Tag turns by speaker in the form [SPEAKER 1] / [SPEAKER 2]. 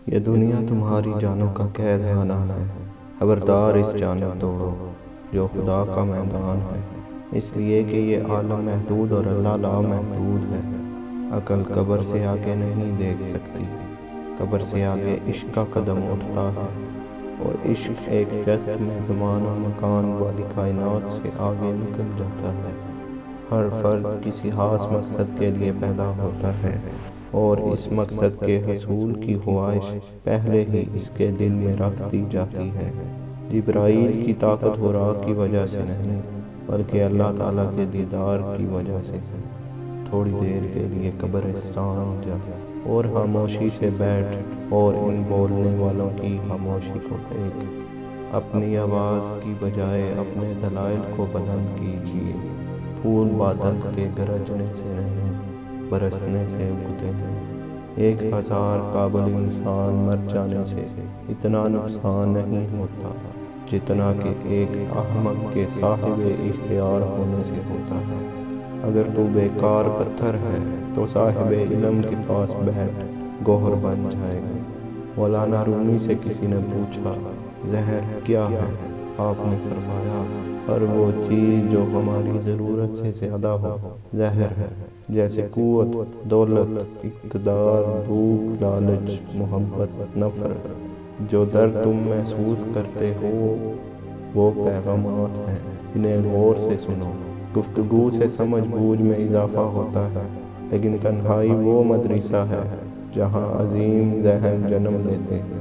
[SPEAKER 1] یہ دنیا تمہاری جانوں کا قید خانہ ہے، خبردار اس جانب دوڑو جو خدا کا میدان ہے، اس لیے کہ یہ عالم محدود اور اللہ لامحدود ہے۔ عقل قبر سے آگے نہیں دیکھ سکتی، قبر سے آگے عشق کا قدم اٹھتا ہے، اور عشق ایک جست میں زمان و مکان والی کائنات سے آگے نکل جاتا ہے۔ ہر فرد کسی خاص مقصد کے لیے پیدا ہوتا ہے، اور اس مقصد کے حصول کی خواہش پہلے ہی اس کے دل میں رکھ دی جاتی ہے۔ جبرائیل کی طاقت خوراک کی وجہ سے نہیں، بلکہ اللہ تعالیٰ کے دیدار کی وجہ سے ہے۔ تھوڑی دیر کے لیے قبرستان جا اور خاموشی سے بیٹھ اور ان بولنے والوں کی خاموشی کو دیکھ۔ اپنی آواز کی بجائے اپنے دلائل کو بلند کیجیے۔ پھول بادل کے گرجنے سے نہیں، برسنے سے اگتے ہیں۔ 1000 قابل انسان مر جانے سے اتنا نقصان نہیں ہوتا جتنا کہ ایک احمق کے صاحب اختیار ہونے سے ہوتا ہے۔ اگر تو بیکار پتھر ہے تو صاحب علم کے پاس بیٹھ گوہر بن جائے گا۔ مولانا رومی سے کسی نے پوچھا، زہر کیا ہے؟ آپ نے فرمایا، ہر وہ چیز جو ہماری ضرورت سے زیادہ ہو زہر ہے، جیسے قوت، دولت، اقتدار، بھوک، لالچ، محبت، نفرت۔ جو درد تم محسوس کرتے ہو وہ پیغامات ہیں، انہیں غور سے سنو۔ گفتگو سے سمجھ بوجھ میں اضافہ ہوتا ہے، لیکن تنہائی وہ مدرسہ ہے جہاں عظیم ذہن جنم لیتے ہیں۔